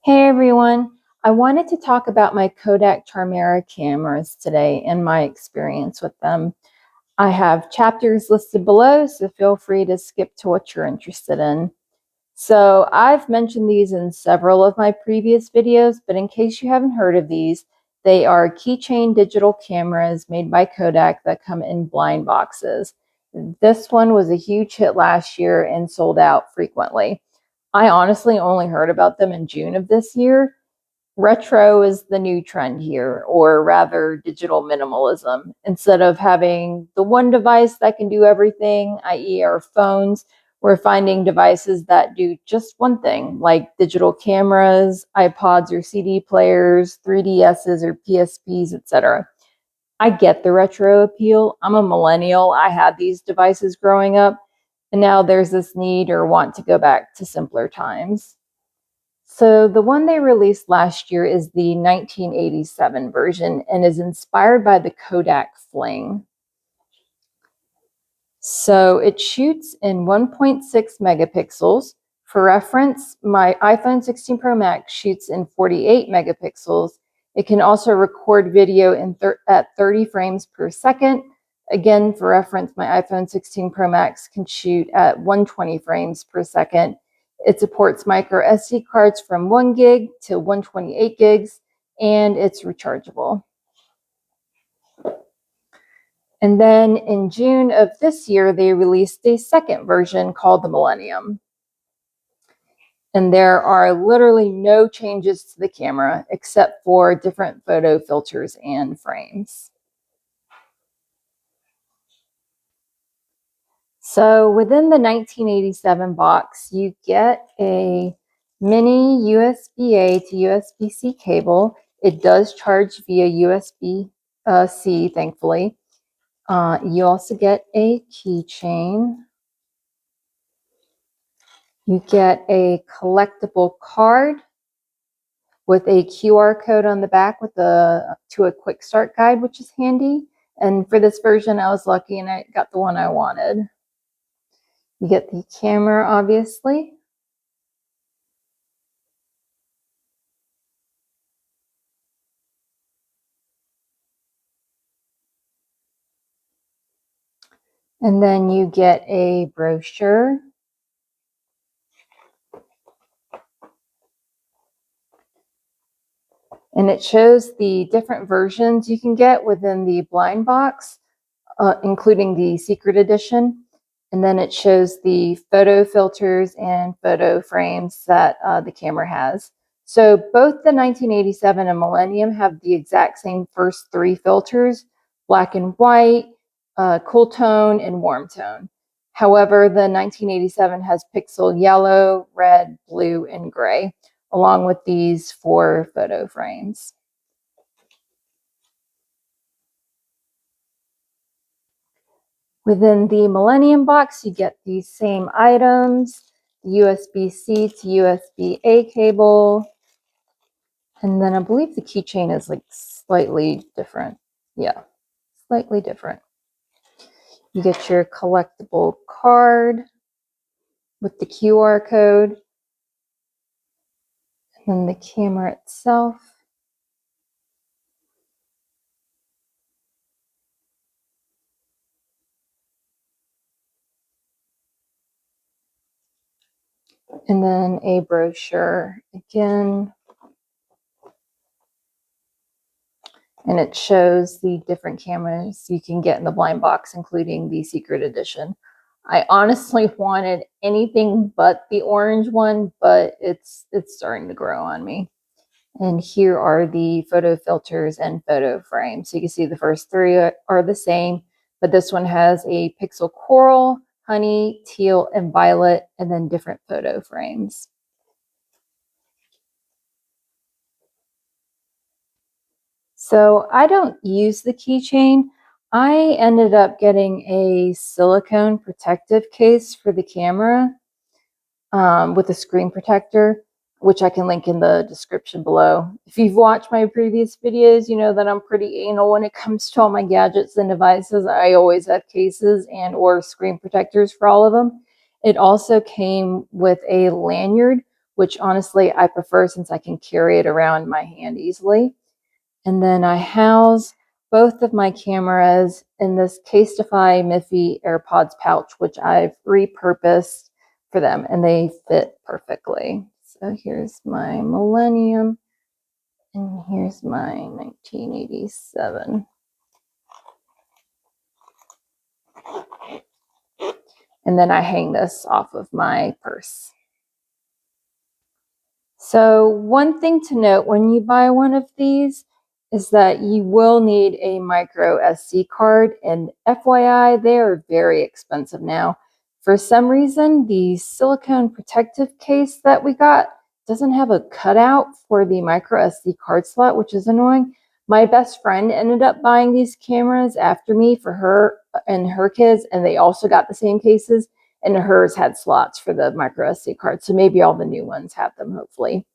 Hey everyone, I wanted to talk about my Kodak Charmera cameras today and my experience with them. I have chapters listed below, so feel free to skip to what you're interested in. So I've mentioned these in several of my previous videos, but in case you haven't heard of these, they are keychain digital cameras made by Kodak that come in blind boxes. This one was a huge hit last year and sold out frequently. I honestly only heard about them in June of this year. Retro is the new trend here, or rather digital minimalism. Instead of having the one device that can do everything, i.e. our phones, we're finding devices that do just one thing, like digital cameras, iPods or CD players, 3DSs or PSPs, etc. I get the retro appeal. I'm a millennial. I had these devices growing up, and now there's this need or want to go back to simpler times. So the one they released last year is the 1987 version and is inspired by the Kodak Fling. So it shoots in 1.6 megapixels. For reference, my iPhone 16 Pro Max shoots in 48 megapixels. It can also record video at 30 frames per second. Again, for reference, my iPhone 16 Pro Max can shoot at 120 frames per second. It supports micro SD cards from 1 gig to 128 gigs, and it's rechargeable. And then in June of this year, they released a second version called the Millennium. And there are literally no changes to the camera except for different photo filters and frames. So within the 1987 box, you get a mini USB-A to USB-C cable. It does charge via USB-C, thankfully. You also get a keychain. You get a collectible card with a QR code on the back to a quick start guide, which is handy. And for this version, I was lucky and I got the one I wanted. You get the camera, obviously. And then you get a brochure. And it shows the different versions you can get within the blind box, including the secret edition. And then it shows the photo filters and photo frames that the camera has. So both the 1987 and Millennium have the exact same first three filters: black and white, cool tone, and warm tone. However, the 1987 has pixel yellow, red, blue, and gray, along with these four photo frames. Within the Millennium box, you get these same items: USB-C to USB-A cable, and then I believe the keychain is like slightly different. Yeah, slightly different. You get your collectible card with the QR code, and then the camera itself. And then a brochure again. And it shows the different cameras you can get in the blind box, including the secret edition. I honestly wanted anything but the orange one, but it's starting to grow on me. And here are the photo filters and photo frames. So you can see the first three are the same, but this one has a pixel coral, honey, teal, and violet, and then different photo frames. So I don't use the keychain. I ended up getting a silicone protective case for the camera with a screen protector, which I can link in the description below. If you've watched my previous videos, you know that I'm pretty anal when it comes to all my gadgets and devices. I always have cases and or screen protectors for all of them. It also came with a lanyard, which honestly I prefer since I can carry it around my hand easily. And then I house both of my cameras in this Casetify Miffy AirPods pouch, which I've repurposed for them, and they fit perfectly. So here's my Millennium, and here's my 1987. And then I hang this off of my purse. So one thing to note when you buy one of these is that you will need a micro SD card, and FYI, they are very expensive now. For some reason, the silicone protective case that we got doesn't have a cutout for the micro SD card slot, which is annoying. My best friend ended up buying these cameras after me for her and her kids, and they also got the same cases, and hers had slots for the micro SD card. So maybe all the new ones have them, hopefully.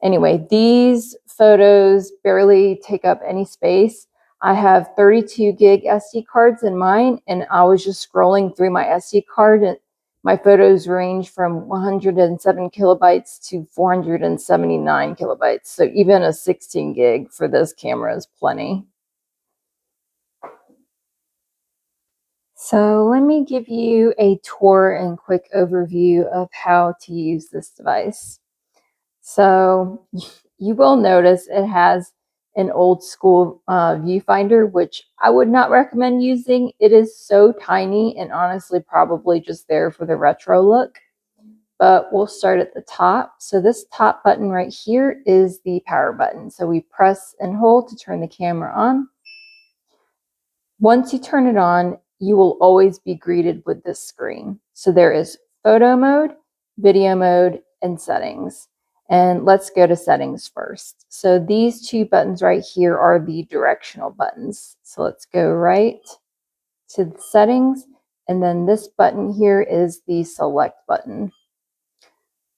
Anyway, these photos barely take up any space. I have 32 gig SD cards in mine, and I was just scrolling through my SD card, and my photos range from 107 kilobytes to 479 kilobytes. So even a 16 gig for this camera is plenty. So let me give you a tour and quick overview of how to use this device. So you will notice it has an old school viewfinder, which I would not recommend using. It is so tiny and honestly probably just there for the retro look. But we'll start at the top. So this top button right here is the power button. So we press and hold to turn the camera on. Once you turn it on, you will always be greeted with this screen. So there is photo mode, video mode, and settings. And let's go to settings first. So these two buttons right here are the directional buttons. So let's go right to the settings. And then this button here is the select button.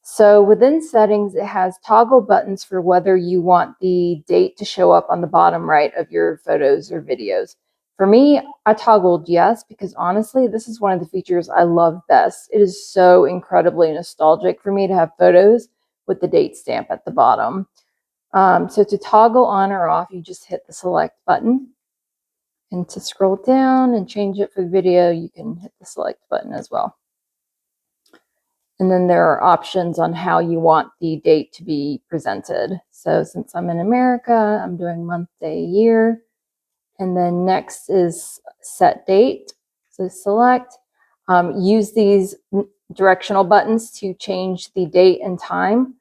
So within settings, it has toggle buttons for whether you want the date to show up on the bottom right of your photos or videos. For me, I toggled yes, because honestly, this is one of the features I love best. It is so incredibly nostalgic for me to have photos with the date stamp at the bottom. So to toggle on or off, you just hit the select button. And to scroll down and change it for video, you can hit the select button as well. And then there are options on how you want the date to be presented. So since I'm in America, I'm doing month, day, year. And then next is set date. So select, use these directional buttons to change the date and time.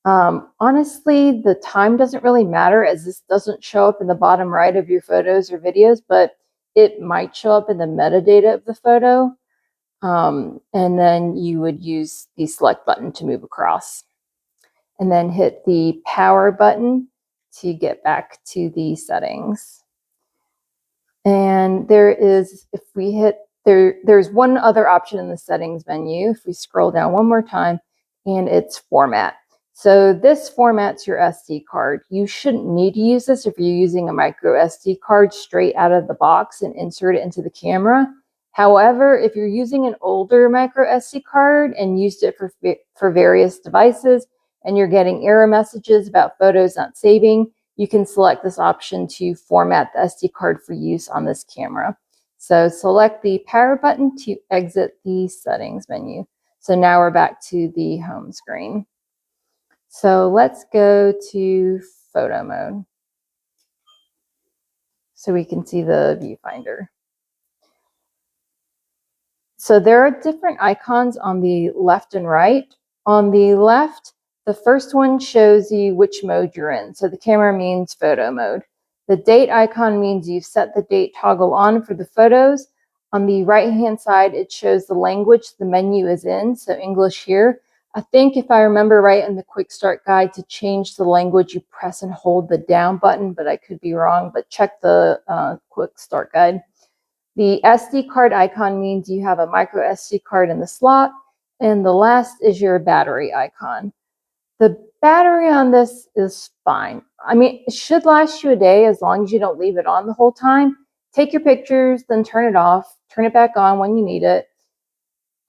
Honestly, the time doesn't really matter, as this doesn't show up in the bottom right of your photos or videos, but it might show up in the metadata of the photo. And then you would use the select button to move across. And then hit the power button to get back to the settings. And there is, if we hit, there's one other option in the settings menu. If we scroll down one more time, and it's format. So this formats your SD card. You shouldn't need to use this if you're using a micro SD card straight out of the box and insert it into the camera. However, if you're using an older micro SD card and used it for various devices, and you're getting error messages about photos not saving, you can select this option to format the SD card for use on this camera. So select the power button to exit the settings menu. So now we're back to the home screen. So let's go to photo mode so we can see the viewfinder. So there are different icons on the left and right. On the left, the first one shows you which mode you're in. So the camera means photo mode. The date icon means you've set the date toggle on for the photos. On the right-hand side, it shows the language the menu is in, so English here. I think if I remember right in the quick start guide, to change the language, you press and hold the down button, but I could be wrong, but check the quick start guide. The SD card icon means you have a micro SD card in the slot, and the last is your battery icon. The battery on this is fine. I mean, it should last you a day as long as you don't leave it on the whole time. Take your pictures, then turn it off, turn it back on when you need it.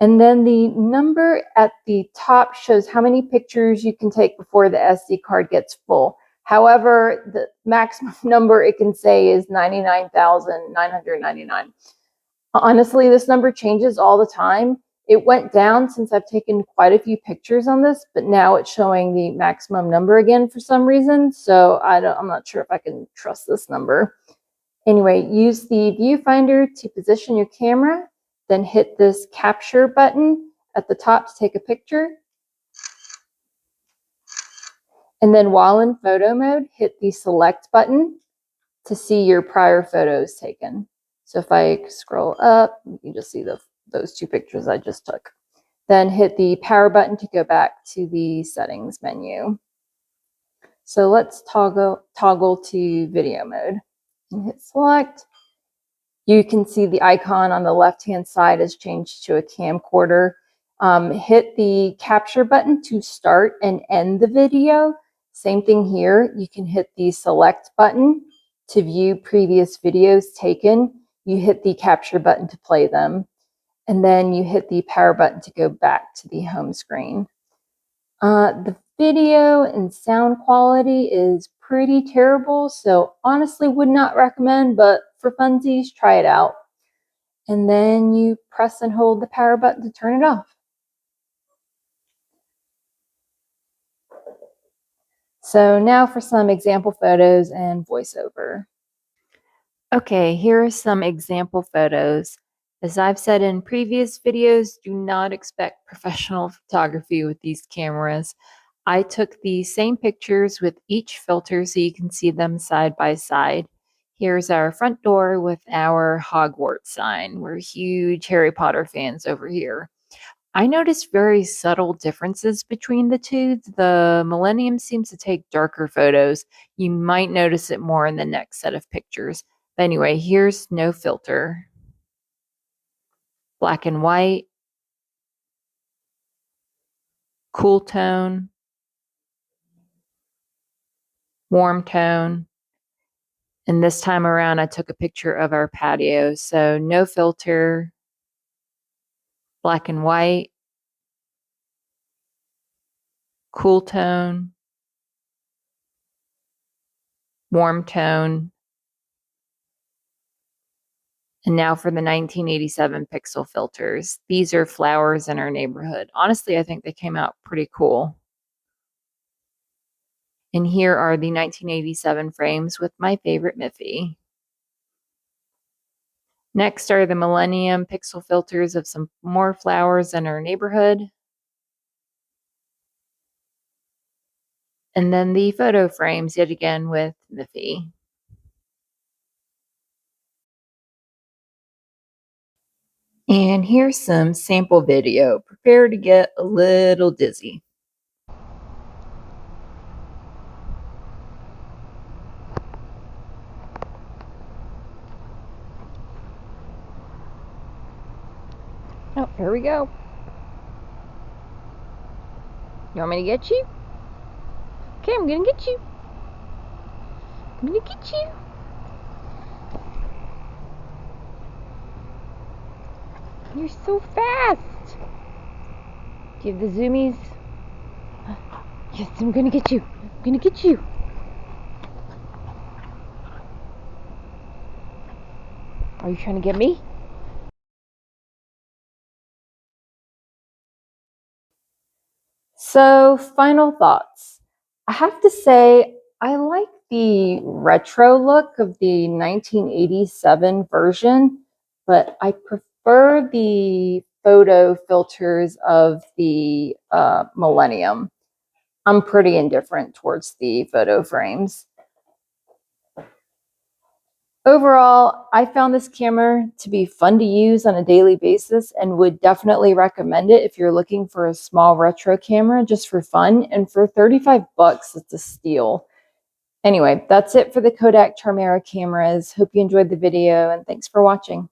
And then the number at the top shows how many pictures you can take before the SD card gets full. However, the maximum number it can say is 99,999. Honestly, this number changes all the time. It went down since I've taken quite a few pictures on this, but now it's showing the maximum number again for some reason. So I'm not sure if I can trust this number. Anyway, use the viewfinder to position your camera, then hit this capture button at the top to take a picture. And then while in photo mode, hit the select button to see your prior photos taken. So if I scroll up, you can just see those two pictures I just took. Then hit the power button to go back to the settings menu. So let's toggle to video mode and hit select. You can see the icon on the left-hand side has changed to a camcorder. Hit the capture button to start and end the video. Same thing here. You can hit the select button to view previous videos taken. You hit the capture button to play them. And then you hit the power button to go back to the home screen. The video and sound quality is pretty terrible, so honestly would not recommend, but for funsies, try it out. And then you press and hold the power button to turn it off. So now for some example photos and voiceover. Okay, here are some example photos. As I've said in previous videos, do not expect professional photography with these cameras. I took the same pictures with each filter so you can see them side by side. Here's our front door with our Hogwarts sign. We're huge Harry Potter fans over here. I noticed very subtle differences between the two. The Millennium seems to take darker photos. You might notice it more in the next set of pictures. But anyway, here's no filter. Black and white. Cool tone. Warm tone. And this time around, I took a picture of our patio. So no filter. Black and white. Cool tone. Warm tone. And now for the 1987 pixel filters. These are flowers in our neighborhood. Honestly, I think they came out pretty cool. And here are the 1987 frames with my favorite Miffy. Next are the Millennium pixel filters of some more flowers in our neighborhood. And then the photo frames yet again with Miffy. And here's some sample video. Prepare to get a little dizzy. Oh, here we go. You want me to get you? Okay, I'm gonna get you. I'm gonna get you. You're so fast. Do you have the zoomies? Yes, I'm gonna get you. I'm gonna get you. Are you trying to get me? So, final thoughts. I have to say, I like the retro look of the 1987 version, but I prefer the photo filters of the Millennium. I'm pretty indifferent towards the photo frames. Overall, I found this camera to be fun to use on a daily basis and would definitely recommend it if you're looking for a small retro camera just for fun. And for 35 bucks, it's a steal. Anyway, that's it for the Kodak Charmera cameras. Hope you enjoyed the video and thanks for watching.